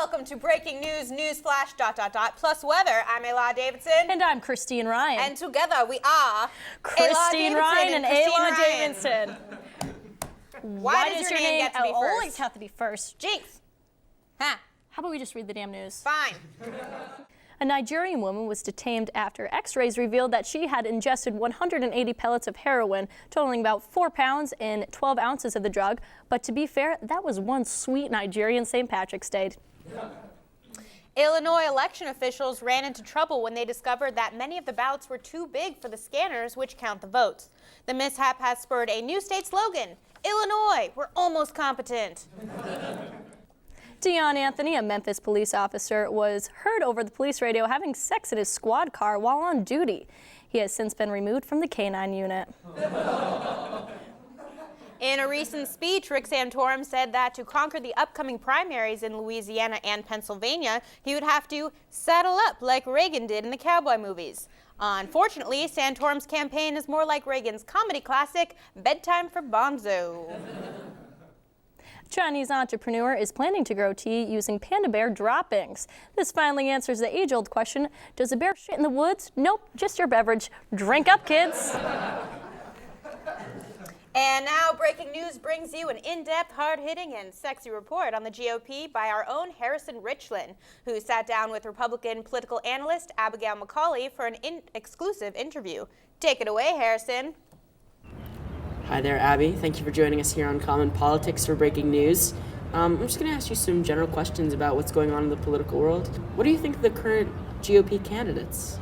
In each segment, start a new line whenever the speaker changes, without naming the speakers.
welcome to Breaking News, Newsflash, ... plus weather. I'm Ayla Davidson.
And I'm Christine Ryan.
And together we are
Christine Ryan and Ayla Davidson.
Why does your name get to be first?
Always have to be first.
Jinx. Huh.
How about we just read the damn news?
Fine.
A Nigerian woman was detained after x-rays revealed that she had ingested 180 pellets of heroin, totaling about 4 pounds and 12 ounces of the drug. But to be fair, that was one sweet Nigerian St. Patrick's Day.
Illinois election officials ran into trouble when they discovered that many of the ballots were too big for the scanners which count the votes. The mishap has spurred a new state slogan, Illinois, we're almost competent.
Dion Anthony, a Memphis police officer, was heard over the police radio having sex in his squad car while on duty. He has since been removed from the K-9 unit.
In a recent speech, Rick Santorum said that to conquer the upcoming primaries in Louisiana and Pennsylvania, he would have to saddle up like Reagan did in the cowboy movies. Unfortunately, Santorum's campaign is more like Reagan's comedy classic, Bedtime for Bonzo.
Chinese entrepreneur is planning to grow tea using panda bear droppings. This finally answers the age-old question, does a bear shit in the woods? Nope, just your beverage. Drink up, kids.
And now breaking news brings you an in-depth, hard-hitting, and sexy report on the GOP by our own Harrison Richland, who sat down with Republican political analyst Abigail McCauley for an exclusive interview. Take it away, Harrison.
Hi there, Abby. Thank you for joining us here on Common Politics for Breaking News. I'm just going to ask you some general questions about what's going on in the political world. What do you think of the current GOP candidates?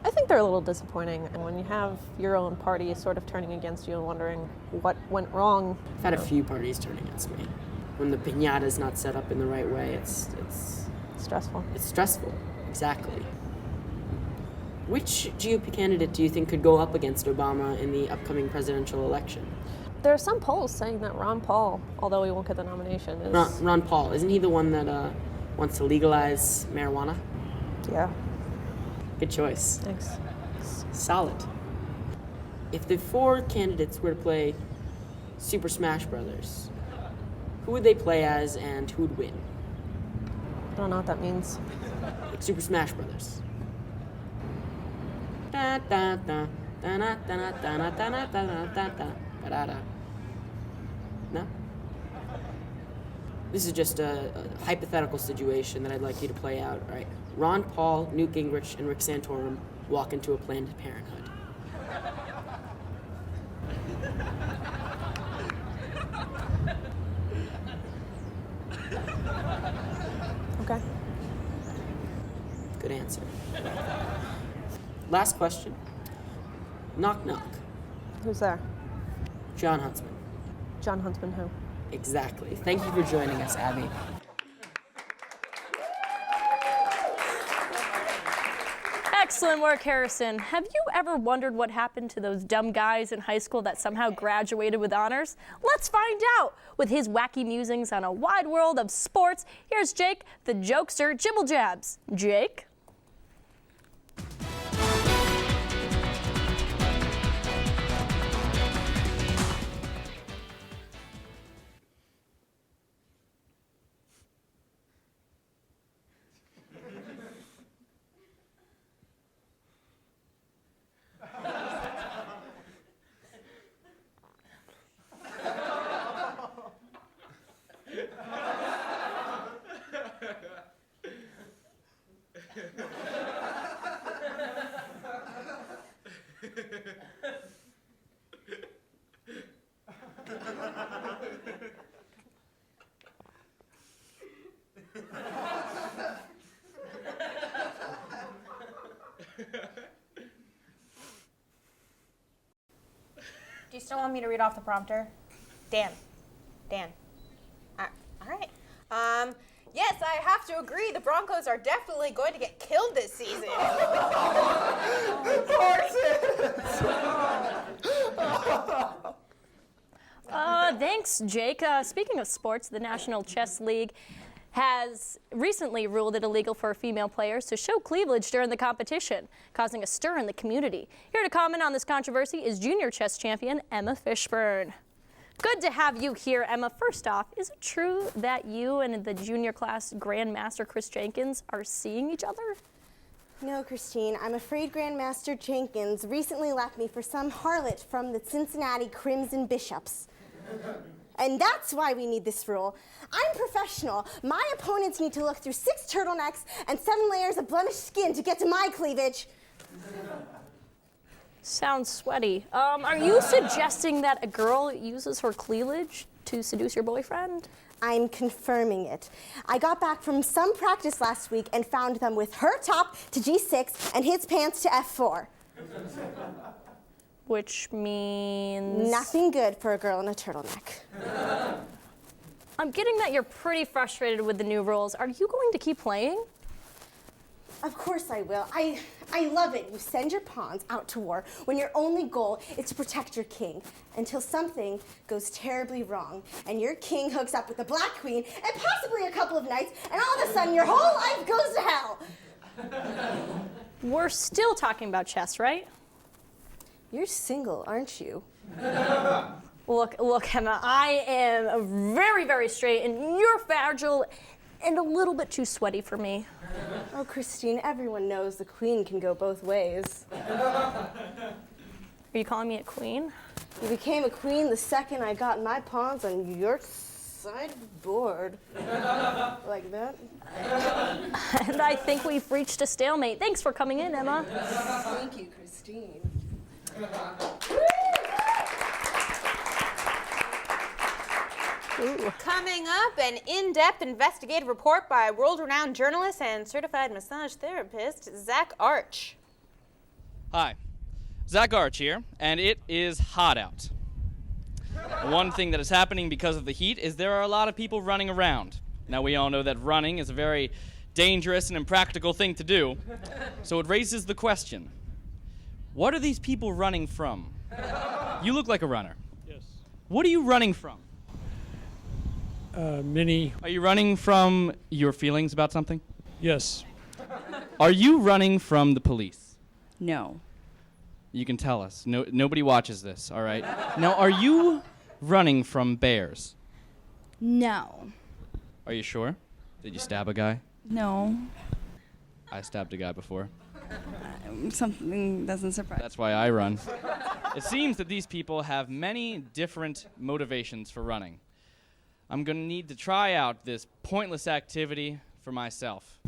I think they're a little disappointing, and when you have your own party sort of turning against you and wondering what went wrong.
I've had a few parties turn against me. When the piñata is not set up in the right way, it's
stressful.
It's stressful, exactly. Which GOP candidate do you think could go up against Obama in the upcoming presidential election?
There are some polls saying that Ron Paul, although he won't get the nomination, is...
Ron Paul, isn't he the one that wants to legalize marijuana?
Yeah.
Good choice.
Thanks.
Solid. If the 4 candidates were to play Super Smash Brothers, who would they play as and who would win?
I don't know what that means.
Like Super Smash Brothers. No? This is just a hypothetical situation that I'd like you to play out. All right. Ron Paul, Newt Gingrich, and Rick Santorum walk into a Planned Parenthood.
Okay.
Good answer. Last question. Knock, knock.
Who's there?
John Huntsman.
John Huntsman who?
Exactly. Thank you for joining us, Abby.
Excellent work, Harrison. Have you ever wondered what happened to those dumb guys in high school that somehow graduated with honors? Let's find out. With his wacky musings on a wide world of sports, here's Jake, the jokester Jibble Jabs. Jake?
Do you still want me to read off the prompter? Dan. All right. Yes, I have to agree. The Broncos are definitely going to get killed this season.
Thanks, Jake. Speaking of sports, the National Chess League has recently ruled it illegal for female players to show cleavage during the competition, causing a stir in the community. Here to comment on this controversy is junior chess champion Emma Fishburne. Good to have you here, Emma. First off, is it true that you and the junior class Grandmaster Chris Jenkins are seeing each other?
No, Christine, I'm afraid Grandmaster Jenkins recently left me for some harlot from the Cincinnati Crimson Bishops. And that's why we need this rule. I'm professional. My opponents need to look through 6 turtlenecks and 7 layers of blemished skin to get to my cleavage.
Sounds sweaty. Are you suggesting that a girl uses her cleavage to seduce your boyfriend?
I'm confirming it. I got back from some practice last week and found them with her top to G6 and his pants to F4.
Which means...
Nothing good for a girl in a turtleneck.
I'm getting that you're pretty frustrated with the new rules. Are you going to keep playing?
Of course I will. I love it. You send your pawns out to war when your only goal is to protect your king until something goes terribly wrong and your king hooks up with the Black Queen and possibly a couple of knights, and all of a sudden your whole life goes to hell.
We're still talking about chess, right?
You're single, aren't you?
Look, Emma, I am very, very straight, and you're fragile and a little bit too sweaty for me.
Oh, Christine, everyone knows the queen can go both ways.
Are you calling me a queen?
You became a queen the second I got my pawns on your sideboard. Like that?
And I think we've reached a stalemate. Thanks for coming in, Emma.
Thank you, Christine.
Ooh.
Coming up, an in-depth investigative report by world-renowned journalist and certified massage therapist, Zach Arch.
Hi, Zach Arch here, and it is hot out. One thing that is happening because of the heat is there are a lot of people running around. Now, we all know that running is a very dangerous and impractical thing to do, so it raises the question, what are these people running from? You look like a runner.
Yes.
What are you running from?
Many.
Are you running from your feelings about something?
Yes.
Are you running from the police?
No.
You can tell us. Nobody watches this, all right? Now, are you running from bears?
No.
Are you sure? Did you stab a guy?
No.
I stabbed a guy before.
Something doesn't surprise.
That's why I run. It seems that these people have many different motivations for running. I'm going to need to try out this pointless activity for myself.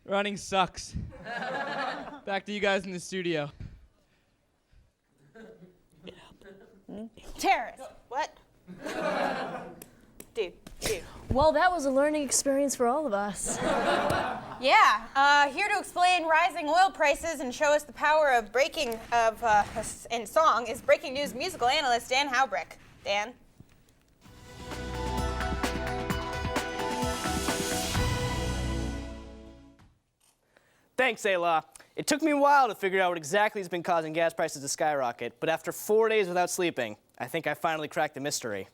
Running sucks. Back to you guys in the studio.
Terrorist. What? Dude.
Well, that was a learning experience for all of us.
Yeah, here to explain rising oil prices and show us the power of in song is breaking news musical analyst Dan Haubrick. Dan?
Thanks, Ayla. It took me a while to figure out what exactly has been causing gas prices to skyrocket, but after 4 days without sleeping, I think I finally cracked the mystery.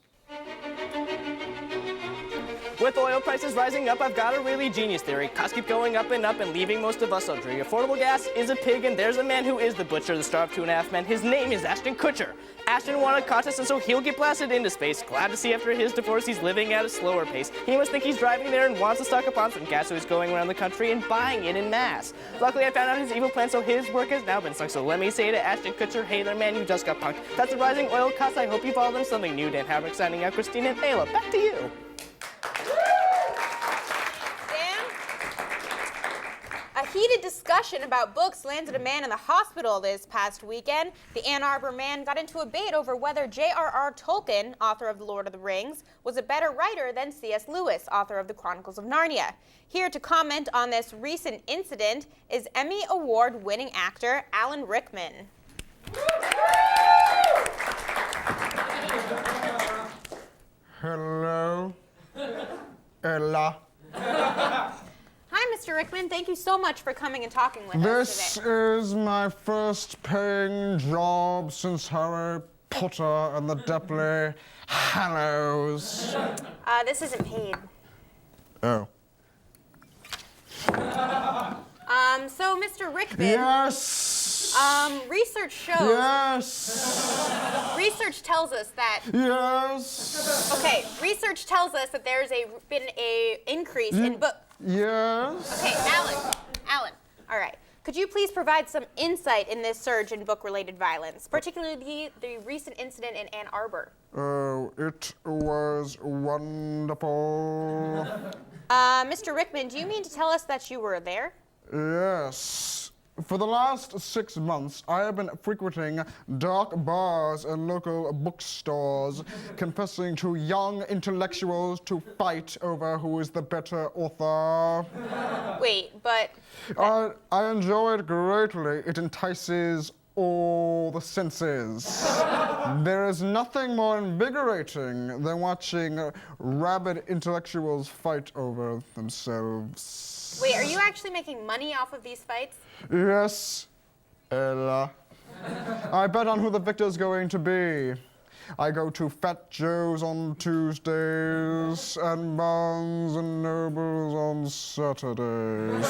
With oil prices rising up, I've got a really genius theory. Costs keep going up and leaving most of us luxury. Affordable gas is a pig, and there's a man who is the butcher, the star of 2.5 Men. His name is Ashton Kutcher. Ashton won a contest, and so he'll get blasted into space. Glad to see after his divorce, he's living at a slower pace. He must think he's driving there and wants to stock up on some gas, so he's going around the country and buying it in mass. Luckily, I found out his evil plan, so his work has now been sunk. So let me say to Ashton Kutcher, hey there, man, you just got punked. That's the rising oil costs. I hope you follow them something new. Dan Haubrick signing out. Christine and Ayla, back to you.
A heated discussion about books landed a man in the hospital this past weekend. The Ann Arbor man got into a debate over whether J.R.R. Tolkien, author of The Lord of the Rings, was a better writer than C.S. Lewis, author of The Chronicles of Narnia. Here to comment on this recent incident is Emmy Award-winning actor Alan Rickman.
Hello,
Ella.
Hi, Mr. Rickman. Thank you so much for coming and talking with us
This
today.
is my first paying job since Harry Potter and the Deathly Hallows.
This isn't paid.
Oh.
So, Mr. Rickman.
Yes.
Research shows.
Yes.
Research tells us that.
Yes.
Okay, research tells us that there's been a increase in book.
Yes.
Okay, Alan. All right. Could you please provide some insight in this surge in book-related violence, particularly the recent incident in Ann Arbor?
Oh, it was wonderful.
Mr. Rickman, do you mean to tell us that you were there?
Yes. For the last 6 months, I have been frequenting dark bars and local bookstores, confessing to young intellectuals to fight over who is the better author.
Wait, but...
I enjoy it greatly. It entices all the senses. There is nothing more invigorating than watching rabid intellectuals fight over themselves.
Wait, are you actually making money off of these fights?
Yes, Ella. I bet on who the victor's going to be. I go to Fat Joe's on Tuesdays and Barnes and Nobles on Saturdays.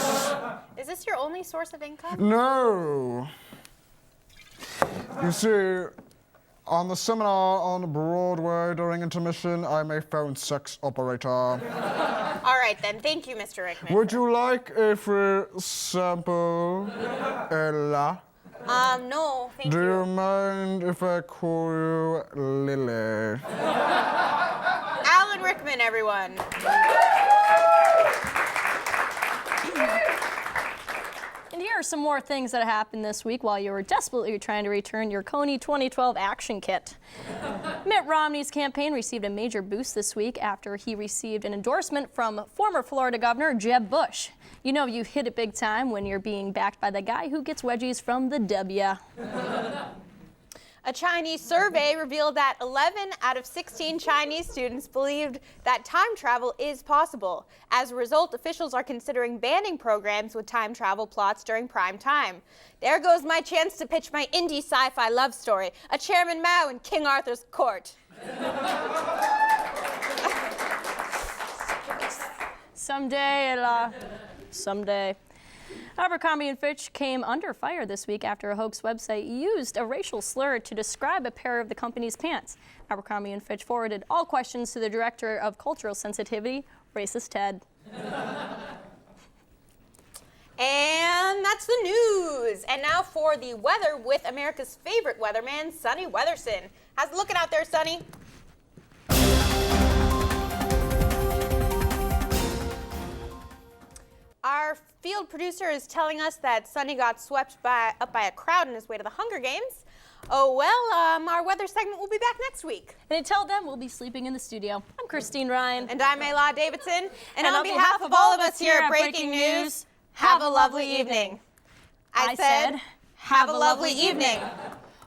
Is this your only source of income?
No. You see, on the seminar on Broadway during intermission, I'm a phone sex operator.
All right, then. Thank you, Mr. Rickman.
Would you like a free sample, Ella?
No, thank
Do
you.
you mind if I call you Lily?
Alan Rickman, everyone.
And here are some more things that happened this week while you were desperately trying to return your Coney 2012 action kit. Mitt Romney's campaign received a major boost this week after he received an endorsement from former Florida Governor Jeb Bush. You know you hit it big time when you're being backed by the guy who gets wedgies from the W.
A Chinese survey revealed that 11 out of 16 Chinese students believed that time travel is possible. As a result, officials are considering banning programs with time travel plots during prime time. There goes my chance to pitch my indie sci-fi love story, A Chairman Mao in King Arthur's Court.
Someday, Ella. Someday. Abercrombie & Fitch came under fire this week after a hoax website used a racial slur to describe a pair of the company's pants. Abercrombie & Fitch forwarded all questions to the Director of Cultural Sensitivity, Racist Ted.
And that's the news. And now for the weather with America's favorite weatherman, Sonny Weatherson. How's it looking out there, Sonny? Our field producer is telling us that Sonny got swept up by a crowd on his way to the Hunger Games. Oh, well, our weather segment will be back next week.
And until then, we'll be sleeping in the studio. I'm Christine Ryan.
And I'm Ayla Davidson. And on behalf of all of us here at Breaking News, have a lovely evening. I said, have a lovely evening.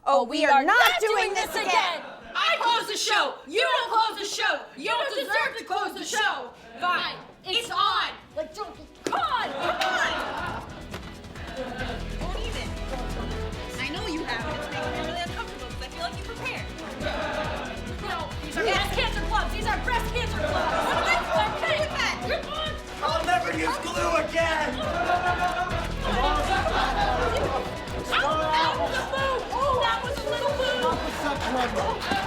Oh, we are not doing this again.
I close the show. You don't close the show. You don't deserve to close the show. Fine. It's on. Like, come on. Come on.
Won't even. I know you have it. It's making me really uncomfortable because I feel like you prepared.
No, these are breast cancer clubs. These are breast cancer clubs.
What am I supposed to do with that?
Come on.
I'll never use glue again.
Out with the food. Oh, that was a little food.
Not for such one.